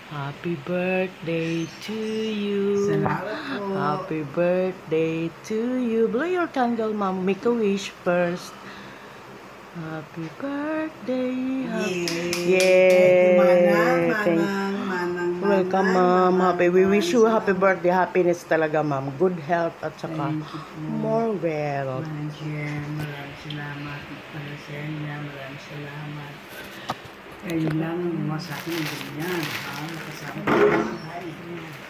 Happy birthday to you. Happy birthday to you. Blow your candle, Mom. Make a wish first. Happy birthday. Yay! Welcome, Mom. We wish you happy birthday. Happiness talaga, Ma'am. Good health at saka more wealth. Maraming salamat. Maraming salamat. Kayo lang ang gumawa sa akin ng ganyan. Kasama ko lang.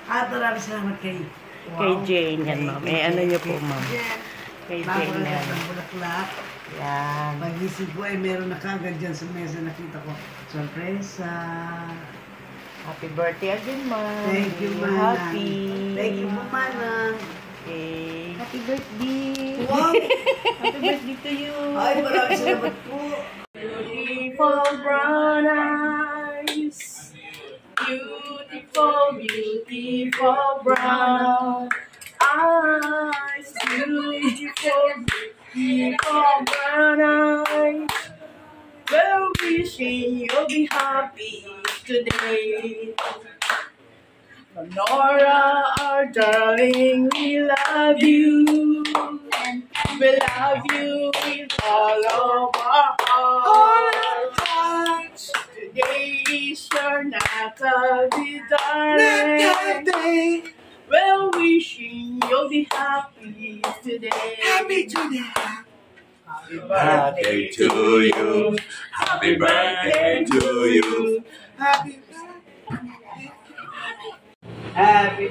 At maraming salamat kay Jane yan, Ma'am. Ano niyo po, Ma'am? Kay Jane yan. Bulaklak. Yan. Pag-isip ko ay meron na kagad dyan sa mesa. Nakita ko. Sorpresa. Happy birthday again, Ma'am. Thank you, Manang. Happy. Thank you po, Manang. Okay. Happy birthday. Wow! Happy birthday to you. Ay, maraming salamat po. Beautiful brown eyes. Beautiful, beautiful brown eyes. Beautiful, beautiful brown eyes. We're wishing you'll be happy today. Nora, our darling, we love you. We love you with all of our hearts. Today is your Natalie, darling. We're wishing you'll be happy today. Happy today. Happy Birthday to you. Happy birthday to you. Happy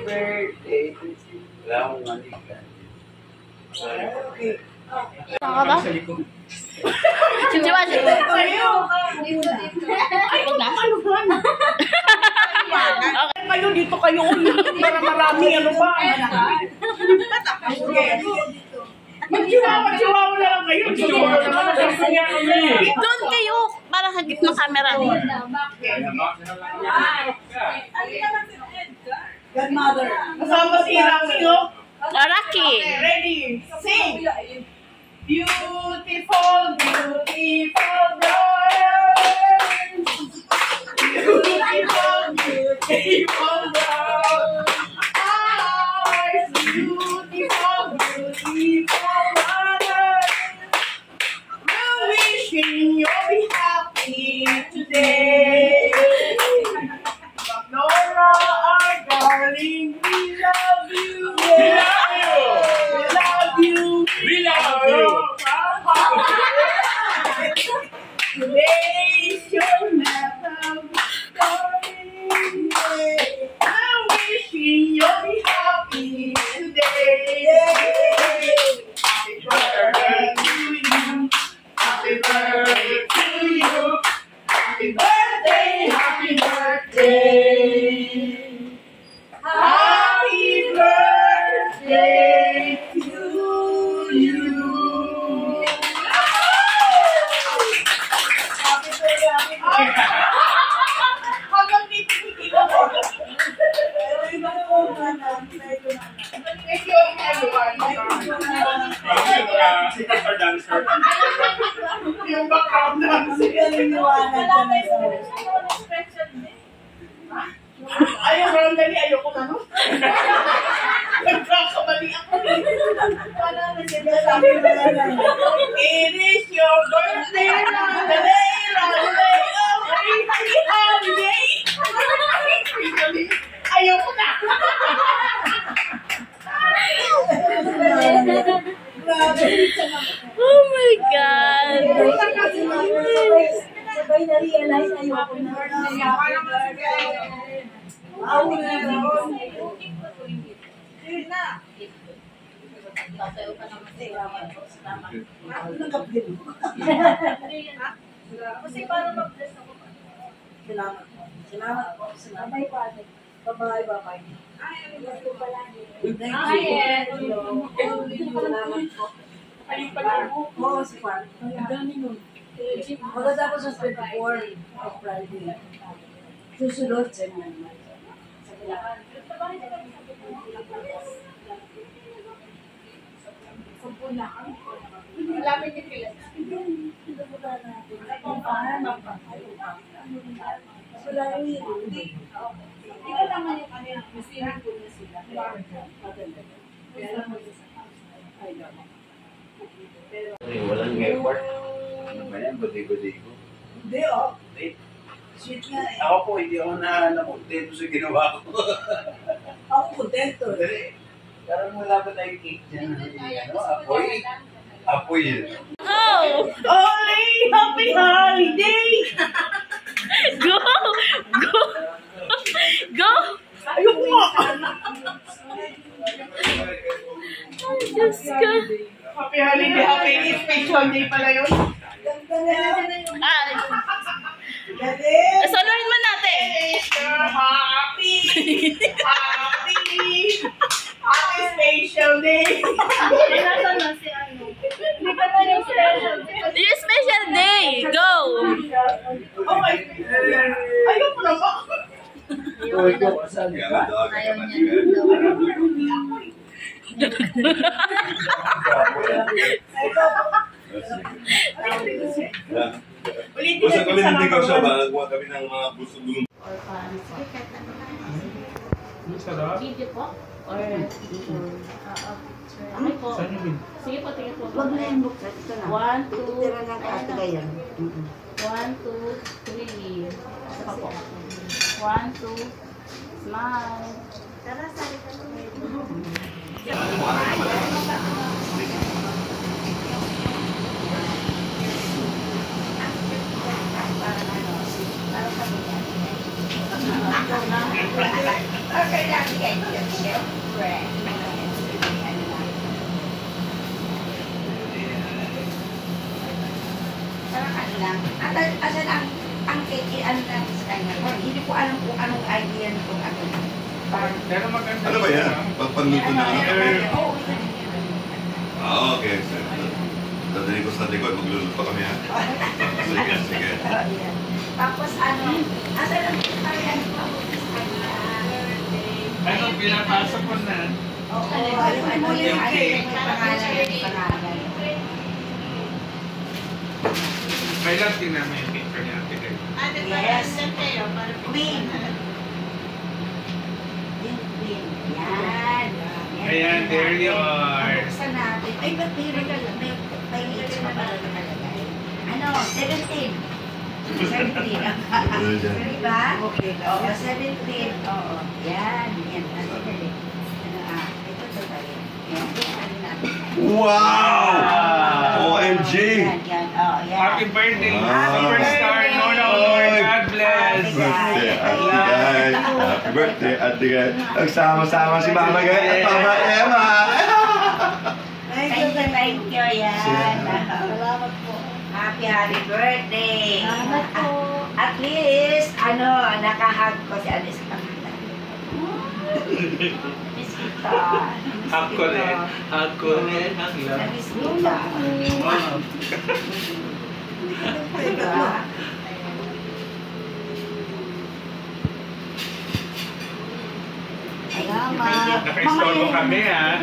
birthday to you. Okay. Saka ba? Diba? Kayo! Kayo dito kayo. Para marami, ano ba? Magsiwawa na lang kayo. Doon kayo! Para hagip ng camera. Godmother. Kasama si Rocky, no? Rocky! Okay, ready? Sing! Beautiful, beautiful brown. Beautiful, beautiful brown eyes. Beautiful, beautiful brown. We're wishing you'll be happy today. Nora, our darling, we love you. We love you. We love you. We love you. Today is your darling. I'm wishing you'll be happy today. Happy birthday to you. Happy birthday to you. Happy birthday. Happy birthday. Happy birthday to you. Happy birthday. Hanggang dito kita mo. Thank you, everyone. Super dancer. Yung background dancing. Ayaw, parang dali. Ayoko na, no? Nagkakamali ako. It is your birthday, Raleigh, Raleigh, oh, happy holiday. Ayoko na. Oh my God! Sabay na-realize ayoko na. Kasi para mag-bless ako. Salamat po. Salamat po. Salamat po. Bye-bye. Ay, gusto pa lang. Thank you. Salamat po. Oo, si Juan. Magkatapos sa 24 of Friday. Susunod sa inyo naman. Sa kailangan. Sa Bulacan. Malapit yung pila. Wala Sisirin ko na sila. Maganda. Kaya lang ay naman. Walang effort. Ano ba yan? Badi-badi ko. Hindi, oh. Sweet nga eh. Ako po, hindi ako na-contento sa ginawa ko. Ako kontento. Parang wala ba tayong cake dyan? Ano? Apoy? Apoy yun. Go! Only happy holiday! Go! Go! Go! Ayoko mo! Ay, Diyos ka. Happy holiday, happy special day pala yun. Ganda na. Ah, Galing. solohin mo natin. Happy! Happy special day! Your special day. Go! Oh my God! Ayoko na ba? Ayaw niya. Basta kami nandigaw siya, balagwa kami ng mga gusto-gusto. Video po? Or Ano po? Sige po, tingin po. Huwag na yung buksan. Ito na. 1, 2, Tira ng ate yan. 1, 2, 3. Isa pa po. 1, 2, smile. Tara, sali ka Asan ang cake, ano lang sa kanya. Hindi ko alam kung anong idea nito. Ano ba yan? Pagpagluto na Oo. Okay. Dadali ko sa likod, magluluto pa kami ha. Sige, sige. Tapos asan ang kaya ko sa kanya? Ano, pinapasok ko na. Oo, ano yung pangalan. Kailan tinama yung picture niya? Yes. Queen. Yan. Ayan, there you are. Buksan natin. Ay, ba't may ito na pala nakalagay? Ano, 17. 17. Diba? Okay. Oo, 17. Oo. Yan. Yan. Ito tayo. Yan. Ano natin? Wow! OMG! Yan. Yan. Oh, yan. Happy birthday, Ah. superstar Nono Lord. God bless. Birthday, Ate Guy! Happy birthday, Ate Guy! Nagsama-sama si Mama Guy at Mama Emma! Thank you. Yan. Salamat po. Happy birthday. Salamat po. At least, nakahag ko si Alice Camila. Miss kita. Ako rin. Ako rin. Ang love. Miss kita. Wow. Diba? Naka-install ko kami ha.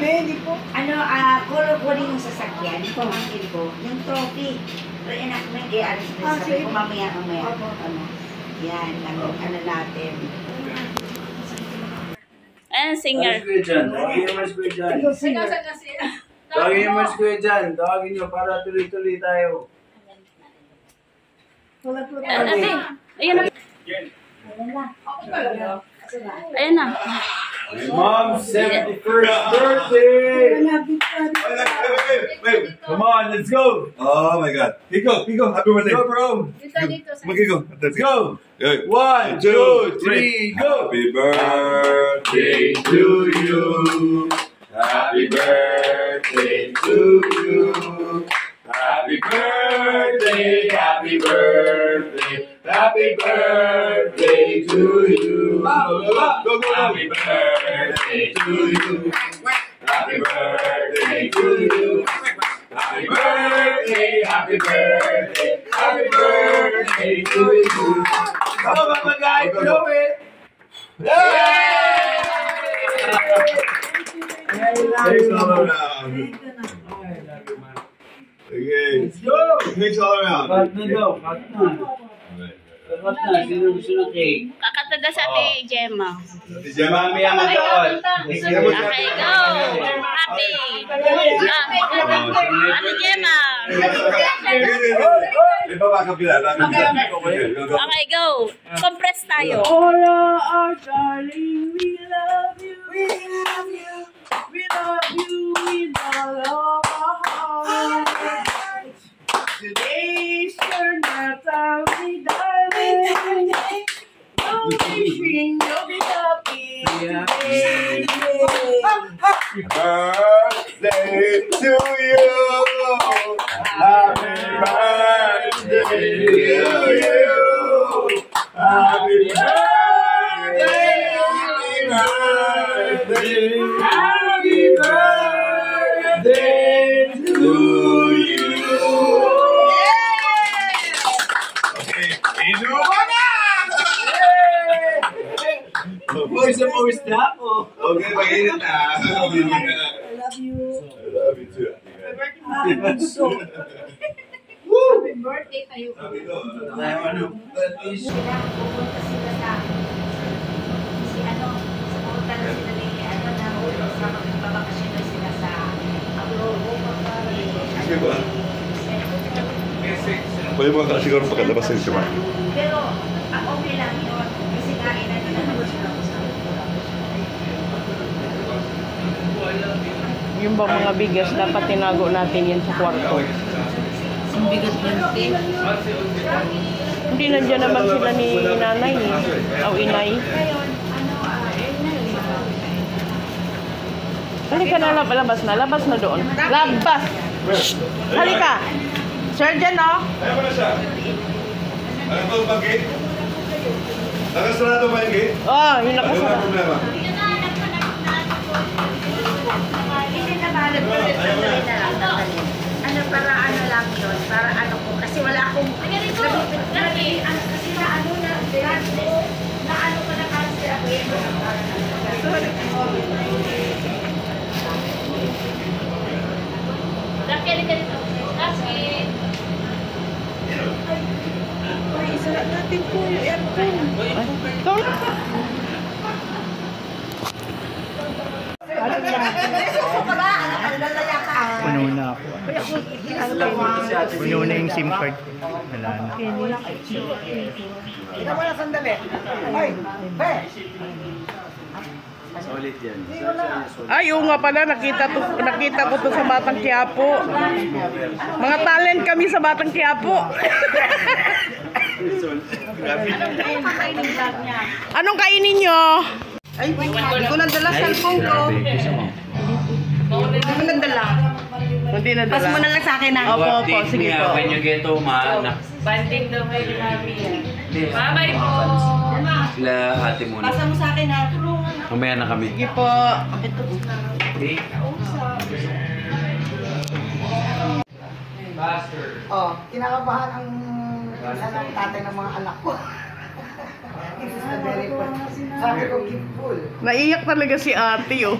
Color ko rin yung sasakyan, pamangkin ko, yung trophy. Reenactment, alis na sabi ko mamaya. Yan, ano natin. And singer. Tawagin mo si Kuya Jan. Tawagin mo si Kuya Jan. Tawagin nyo para tuloy-tuloy tayo. Ate, ayun na. Ayun na. Mom's 71st birthday! Wait! Come on, let's go! Oh my God! Pico! Happy birthday! Go, bro! Mag-go! Let's go! Okay. 1, 2, 3, go! Happy birthday to you! Happy birthday to you! Happy birthday! Happy birthday! Happy birthday to you! Go! Happy birthday to you! Happy birthday to you! Happy birthday! Happy birthday! Happy birthday to you! Come on, my guy! Blow it! Yay! Thanks all around. Okay. Let's go! Thanks all around. Cut na daw, cut na. Cut na, sino gusto ng cake? Kakata daw sa Ate Gemma. Si Gemma. Mami ang magkaon. Okay, go! Happy! Ate Gemma! Iba ba kapila? Okay, go! Compress tayo. Hola, our darling, we love you. We love you. We love you with all of our hearts. Today's your Natalie, darling. I'm wishing you'll be happy today. Birthday to you. Happy birthday to you. Happy birthday. Happy birthday to you. Okay, inuwa na! Voice of our staff, oh. Okay, mainit na. I love you. I love you too. Happy bunso. Happy birthday tayo. Sabi ko, Pupunta sila sa pupunta na sila ni sa magbabakasyon na sila sa Sige ba? Pwede mo ka siguro pagkalabas sa isip. Pero okay lang yun. Kasi kain na nila naman sila. Yung bang mga bigas, dapat tinago natin yan sa kwarto. Ang bigat yan, te. Hindi nandiyan naman sila ni nanay o inay. Halika na, labas na. Labas na doon. Labas! Halika! Sir, dyan, oh. Ayaw mo na siya. Ano to ba gate? Nakasarado ba yung gate? Oh, yung Ano ba nakasara. problema? Hindi na malad ko rin sandali na lang. Ano, para ano lang yun. Para ano ko. Kasi wala akong... Kasi na ano na... Na ano ko na cancel ako yun. Laki rin ganito. Laki. Isarap natin po yung aircon. Ikaw na. Puno na ako. Puno na yung SIM card. Wala na. Kita mo na sandali. Ay, be! Solid yan. Ay, oo nga pala. Nakita ko to sa Batang Quiapo. Mga talent kami sa Batang Quiapo. Anong kainin nyo? Ay, hindi ko nadala cellphone ko. Hindi ko nadala. Hindi na Pas mo na lang sa akin, ha? Opo, opo. Sige po. When you get home, Banding daw kayo ni Mami. Bye-bye po. sila ate muna. Pasa mo sa akin, ha? Mamaya na kami. Sige po. Oh, kinakabahan ang tatay ng mga anak ko. This is the very first. Sabi ko, keep cool. Naiyak talaga si ate, oh.